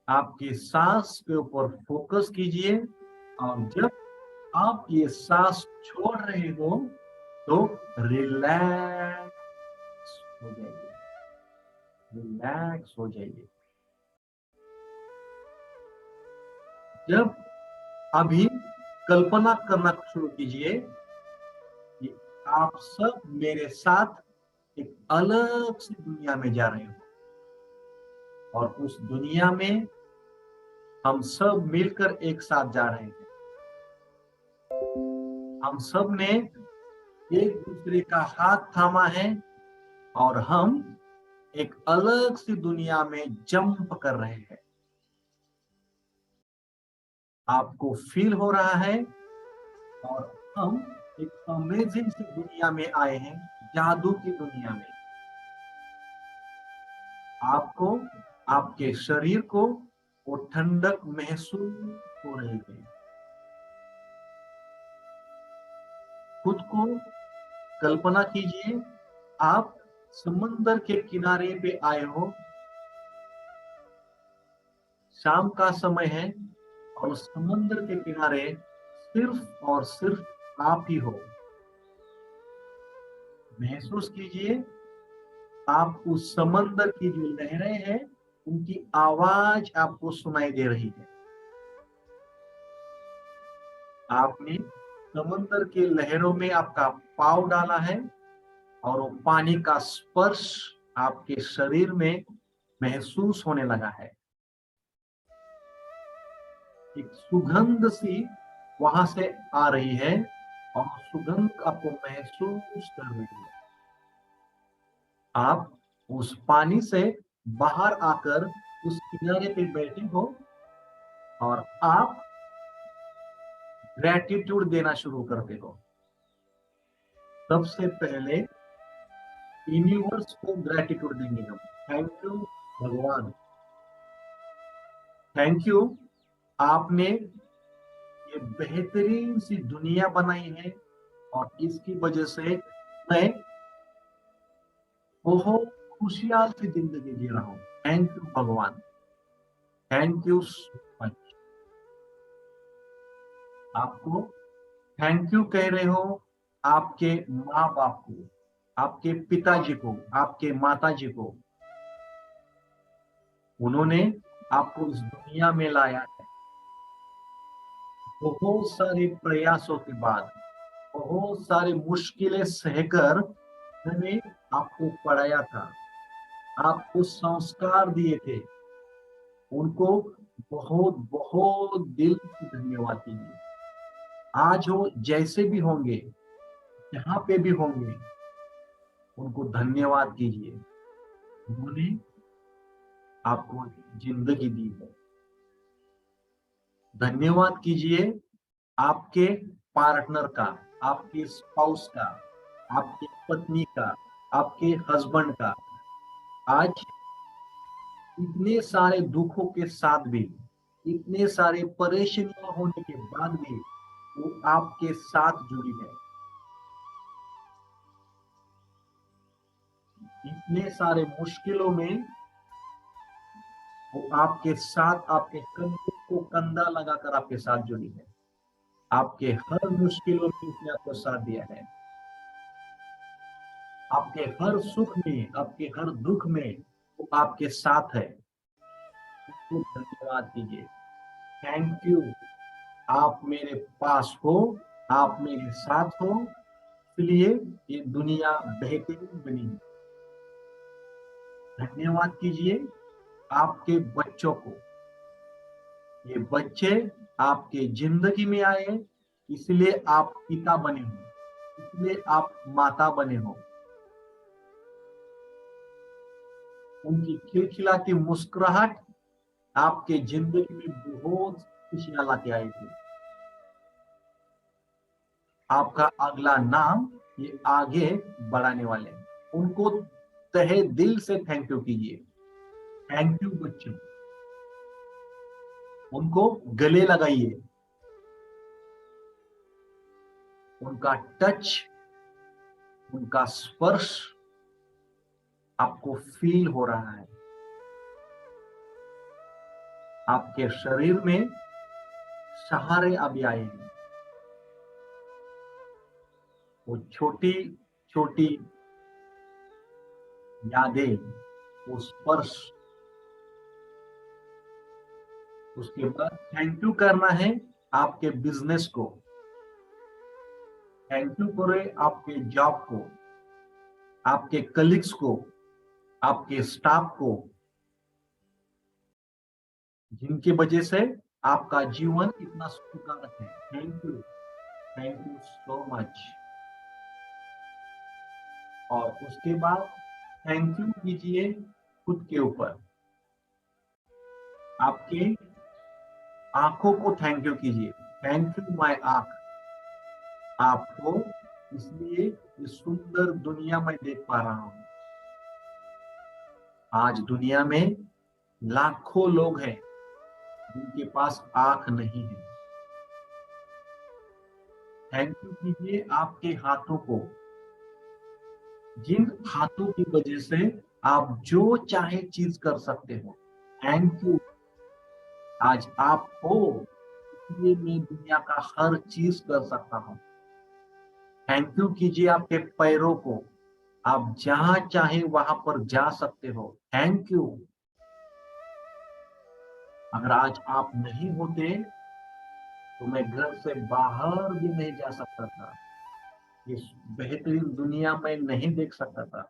आपकी सांस के ऊपर फोकस कीजिए और जब आप ये सांस छोड़ रहे हो तो रिलैक्स हो जाइए, रिलैक्स हो जाइए। जब अभी कल्पना करना शुरू कीजिए कि आप सब मेरे साथ एक अलग सी दुनिया में जा रहे हो और उस दुनिया में हम सब मिलकर एक साथ जा रहे हैं। हम सब ने एक दूसरे का हाथ थामा है और हम एक अलग सी दुनिया में जंप कर रहे हैं। आपको फील हो रहा है और हम एक अमेजिंग सी दुनिया में आए हैं, जादू की दुनिया में। आपको, आपके शरीर को वो ठंडक महसूस हो रही है। खुद को कल्पना कीजिए आप समुद्र के किनारे पे आए हो, शाम का समय है और समुद्र के किनारे सिर्फ और सिर्फ आप ही हो। महसूस कीजिए आप उस समंदर की जो लहरें हैं उनकी आवाज आपको सुनाई दे रही है। आपने समंदर की लहरों में आपका पाँव डाला है और वो पानी का स्पर्श आपके शरीर में महसूस होने लगा है। एक सुगंध सी वहां से आ रही है और सुगंध आपको महसूस कर रही है। आप उस पानी से बाहर आकर उस किनारे पे बैठे हो और आप ग्रेटिट्यूड देना शुरू करते हो। सबसे पहले यूनिवर्स को ग्रेटिट्यूड देंगे हम। थैंक यू भगवान, थैंक यू, आपने ये बेहतरीन सी दुनिया बनाई है और इसकी वजह से मैं बहुत खुशहाल सी जिंदगी जी रहा हूं। थैंक यू भगवान, थैंक यू सो मच। आपको थैंक यू कह रहे हो आपके माँ बाप को, आपके पिताजी को, आपके माताजी को। उन्होंने आपको इस दुनिया में लाया है। बहुत सारे प्रयासों के बाद, बहुत सारी मुश्किलें सहकर उन्होंने आपको पढ़ाया था, आपको संस्कार दिए थे। उनको बहुत बहुत दिल से धन्यवाद दीजिए। आज वो जैसे भी होंगे, जहां पे भी होंगे, उनको धन्यवाद कीजिए। उन्होंने आपको जिंदगी दी है। धन्यवाद कीजिए आपके पार्टनर का, आपके स्पाउस का, आपकी पत्नी का, आपके हस्बैंड का। आज इतने सारे दुखों के साथ भी, इतने सारे परेशानियां होने के बाद भी वो आपके साथ जुड़ी है। इतने सारे मुश्किलों में वो आपके साथ, आपके कंधे को कंधा लगाकर आपके साथ जुड़ी है। आपके हर मुश्किलों में उसने आपको साथ दिया है। आपके हर सुख में, आपके हर दुख में वो आपके साथ है। उसको धन्यवाद दीजिए। थैंक यू, आप मेरे पास हो, आप मेरे साथ हो, इसलिए ये दुनिया बेहतरीन बनी है। धन्यवाद कीजिए आपके बच्चों को। ये बच्चे आपके जिंदगी में आए, इसलिए आप पिता बने हो, इसलिए आप माता बने हो। उनकी खिलखिलाती मुस्कुराहट आपके जिंदगी में बहुत खुशियां लाके आई थी। आपका अगला नाम ये आगे बढ़ाने वाले हैं। उनको तहे दिल से थैंक यू कीजिए। थैंक यू बच्चों। उनको गले लगाइए। उनका टच, उनका स्पर्श आपको फील हो रहा है। आपके शरीर में सहारे अभी आए हैं। वो छोटी छोटी यादें, वो स्पर्श। उसके बाद थैंक यू करना है आपके बिजनेस को। थैंक यू करें आपके जॉब को, आपके कलीग्स को, आपके स्टाफ को, जिनकी वजह से आपका जीवन इतना सुखदायक है। Thank you so much. और उसके बाद थैंक यू कीजिए खुद के ऊपर। आपके आंखों को थैंक यू कीजिए। थैंक यू माय आंख, आपको इसलिए इस सुंदर दुनिया में देख पा रहा हूं। आज दुनिया में लाखों लोग हैं जिनके पास आंख नहीं है। थैंक यू कीजिए आपके हाथों को, जिन हाथों की वजह से आप जो चाहे चीज कर सकते हो। थैंक यू, आज आप हो इसलिए मैं दुनिया का हर चीज कर सकता हूं। थैंक यू कीजिए आपके पैरों को, आप जहां चाहे वहां पर जा सकते हो। Thank you. अगर आज आप नहीं होते तो मैं घर से बाहर भी नहीं जा सकता था, इस बेहतरीन दुनिया में नहीं देख सकता था।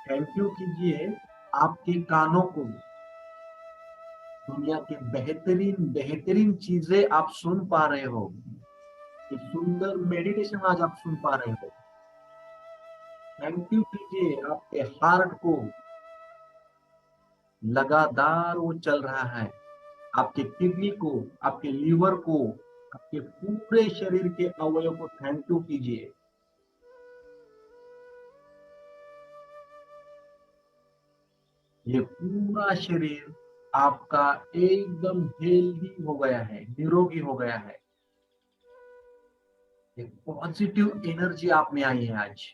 थैंक यू कीजिए आपके कानों को, दुनिया के बेहतरीन बेहतरीन चीजें आप सुन पा रहे हो, ये सुंदर मेडिटेशन आज आप सुन पा रहे हो। थैंक यू कीजिए आपके हार्ट को, लगातार वो चल रहा है, आपके किडनी को, आपके लीवर को, आपके पूरे शरीर के अवयव को थैंक यू कीजिए। ये पूरा शरीर आपका एकदम हेल्दी हो गया है, निरोगी हो गया है। एक पॉजिटिव एनर्जी आप में आई है आज।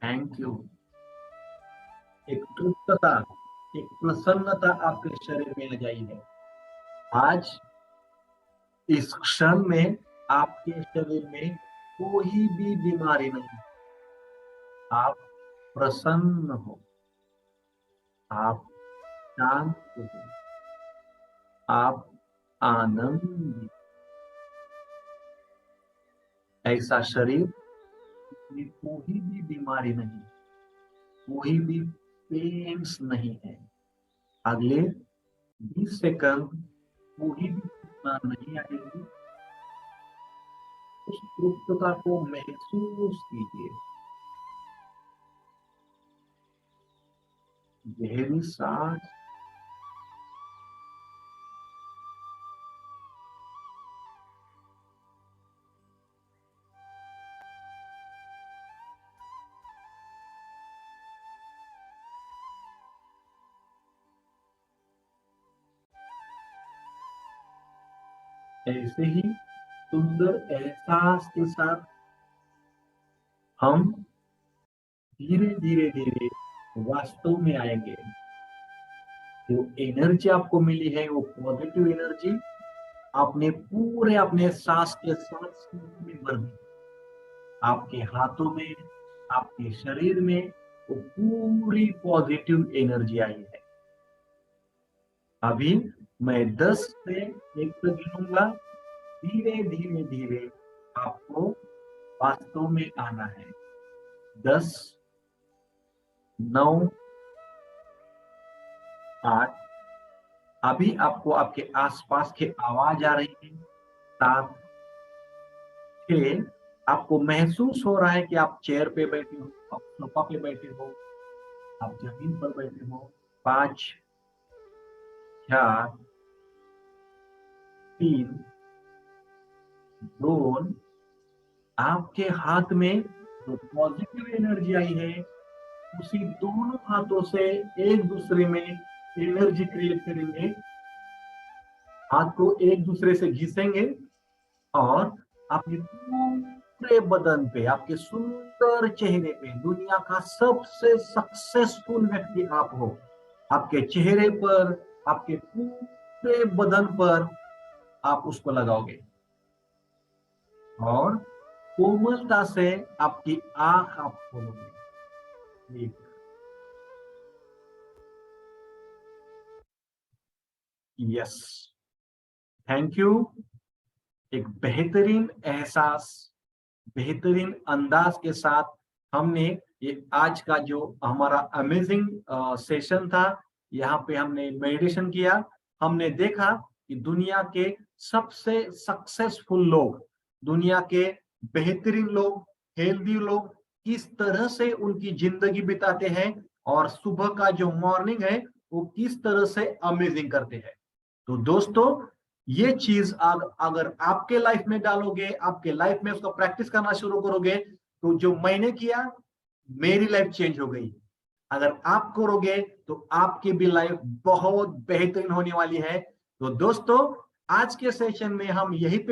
Thank you. एक तृप्तता, एक प्रसन्नता आपके शरीर में आ जाई है। आज इस क्षण में आपके शरीर में कोई भी बीमारी नहीं, आप प्रसन्न हो, आप शांत हो, आप आनंदित। ऐसा शरीर में कोई भी बीमारी नहीं, कोई भी पेन्स नहीं है। अगले 20 सेकंड कोई भी सूचना नहीं आएगी। उस तृप्तता को महसूस कीजिए। गहरी सांस, ऐसे ही सुंदर एहसास के साथ हम धीरे धीरे धीरे वास्तव में आएंगे। जो एनर्जी आपको मिली है वो पॉजिटिव एनर्जी आपने पूरे अपने सांस के साथ में भर दी। आपके हाथों में, आपके शरीर में वो पूरी पॉजिटिव एनर्जी आई है। अभी मैं 10 से 1 तक गिनूंगा, धीरे धीरे धीरे आपको वास्तव में आना है। 10, 9, 8, अभी आपको आपके आसपास की आवाज आ रही है। 7, 6, आपको महसूस हो रहा है कि आप चेयर पे बैठे हो, आप सोफा पे बैठे हो, आप जमीन पर बैठे हो। 5, 4, 3, 2, आपके हाथ में जो पॉजिटिव एनर्जी आई है उसी दोनों हाथों से एक दूसरे में एनर्जी क्रिएट करेंगे। हाथ को एक दूसरे से घिसेंगे और अपने पूरे बदन पे, आपके सुंदर चेहरे पे, दुनिया का सबसे सक्सेसफुल व्यक्ति आप हो, आपके चेहरे पर, आपके पूरे बदन पर आप उसको लगाओगे और कोमलता से आपकी आंख आप खोलोगे। Yes, thank you. एक बेहतरीन एहसास, बेहतरीन अंदाज के साथ हमने ये आज का जो हमारा अमेजिंग सेशन था, यहाँ पे हमने मेडिटेशन किया। हमने देखा कि दुनिया के सबसे सक्सेसफुल लोग, दुनिया के बेहतरीन लोग, हेल्दी लोग किस तरह से उनकी जिंदगी बिताते हैं और सुबह का जो मॉर्निंग है वो किस तरह से अमेजिंग करते हैं। तो दोस्तों, ये चीज अगर आपके लाइफ में डालोगे, आपके लाइफ में उसको प्रैक्टिस करना शुरू करोगे, तो जो मैंने किया, मेरी लाइफ चेंज हो गई। अगर आप करोगे तो आपकी भी लाइफ बहुत बेहतरीन होने वाली है। तो दोस्तों, आज के सेशन में हम यहीं पे